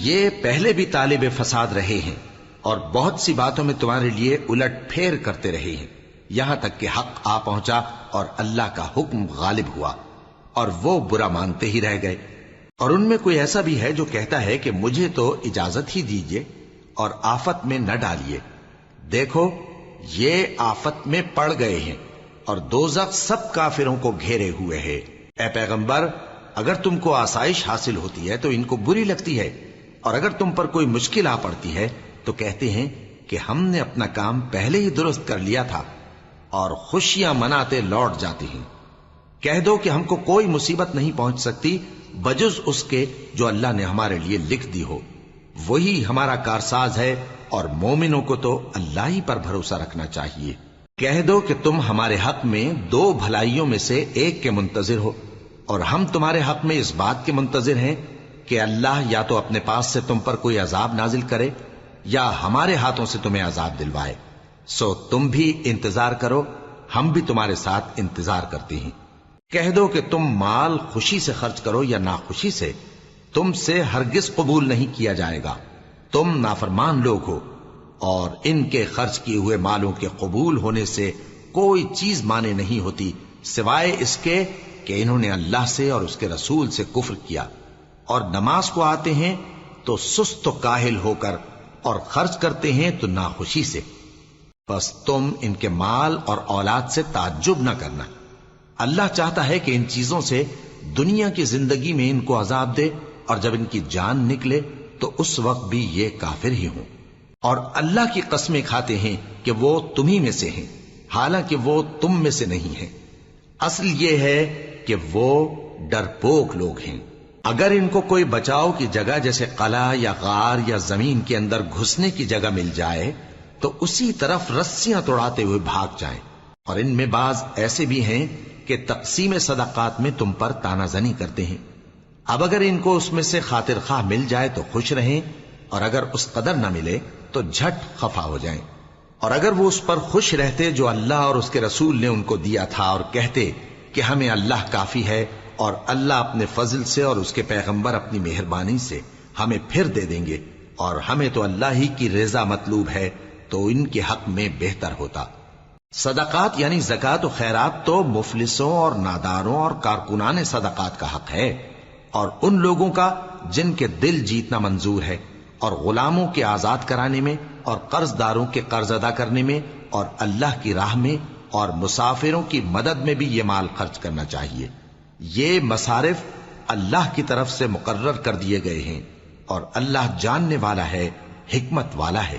یہ پہلے بھی طالب فساد رہے ہیں اور بہت سی باتوں میں تمہارے لیے الٹ پھیر کرتے رہے ہیں، یہاں تک کہ حق آ پہنچا اور اللہ کا حکم غالب ہوا اور وہ برا مانتے ہی رہ گئے۔ اور ان میں کوئی ایسا بھی ہے جو کہتا ہے کہ مجھے تو اجازت ہی دیجیے اور آفت میں نہ ڈالیے۔ دیکھو یہ آفت میں پڑ گئے ہیں اور دوزخ سب کافروں کو گھیرے ہوئے ہے۔ اے پیغمبر، اگر تم کو آسائش حاصل ہوتی ہے تو ان کو بری لگتی ہے، اور اگر تم پر کوئی مشکل آ پڑتی ہے تو کہتے ہیں کہ ہم نے اپنا کام پہلے ہی درست کر لیا تھا، اور خوشیاں مناتے لوٹ جاتے ہیں۔ کہہ دو کہ ہم کو کوئی مصیبت نہیں پہنچ سکتی بجز اس کے جو اللہ نے ہمارے لیے لکھ دی ہو، وہی ہمارا کارساز ہے، اور مومنوں کو تو اللہ ہی پر بھروسہ رکھنا چاہیے۔ کہہ دو کہ تم ہمارے حق میں دو بھلائیوں میں سے ایک کے منتظر ہو، اور ہم تمہارے حق میں اس بات کے منتظر ہیں کہ اللہ یا تو اپنے پاس سے تم پر کوئی عذاب نازل کرے یا ہمارے ہاتھوں سے تمہیں عذاب دلوائے، سو تم بھی انتظار کرو، ہم بھی تمہارے ساتھ انتظار کرتے ہیں۔ کہہ دو کہ تم مال خوشی سے خرچ کرو یا ناخوشی سے، تم سے ہرگز قبول نہیں کیا جائے گا، تم نافرمان لوگ ہو، اور ان کے خرچ کیے ہوئے مالوں کے قبول ہونے سے کوئی چیز مانے نہیں ہوتی سوائے اس کے کہ انہوں نے اللہ سے اور اس کے رسول سے کفر کیا، اور نماز کو آتے ہیں تو سست و کاہل ہو کر، اور خرچ کرتے ہیں تو ناخوشی سے۔ بس تم ان کے مال اور اولاد سے تعجب نہ کرنا، اللہ چاہتا ہے کہ ان چیزوں سے دنیا کی زندگی میں ان کو عذاب دے، اور جب ان کی جان نکلے تو اس وقت بھی یہ کافر ہی ہوں، اور اللہ کی قسمیں کھاتے ہیں کہ وہ تمہیں میں سے ہیں، حالانکہ وہ تم میں سے نہیں ہیں۔ اصل یہ ہے کہ وہ ڈرپوک لوگ ہیں۔ اگر ان کو کوئی بچاؤ کی جگہ جیسے قلعہ یا غار یا زمین کے اندر گھسنے کی جگہ مل جائے تو اسی طرف رسیاں توڑاتے ہوئے بھاگ جائیں، اور ان میں بعض ایسے بھی ہیں کہ تقسیم صدقات میں تم پر تانا زنی کرتے ہیں۔ اب اگر ان کو اس میں سے خاطر خواہ مل جائے تو خوش رہیں، اور اگر اس قدر نہ ملے تو جھٹ خفا ہو جائیں۔ اور اگر وہ اس پر خوش رہتے جو اللہ اور اس کے رسول نے ان کو دیا تھا، اور کہتے کہ ہمیں اللہ کافی ہے، اور اللہ اپنے فضل سے اور اس کے پیغمبر اپنی مہربانی سے ہمیں پھر دے دیں گے، اور ہمیں تو اللہ ہی کی رضا مطلوب ہے، تو ان کے حق میں بہتر ہوتا۔ صدقات یعنی زکوٰۃ و خیرات تو مفلسوں اور ناداروں اور کارکنان صدقات کا حق ہے، اور ان لوگوں کا جن کے دل جیتنا منظور ہے، اور غلاموں کے آزاد کرانے میں، اور قرض داروں کے قرض ادا کرنے میں، اور اللہ کی راہ میں، اور مسافروں کی مدد میں بھی یہ مال خرچ کرنا چاہیے۔ یہ مصارف اللہ کی طرف سے مقرر کر دیے گئے ہیں، اور اللہ جاننے والا ہے، حکمت والا ہے۔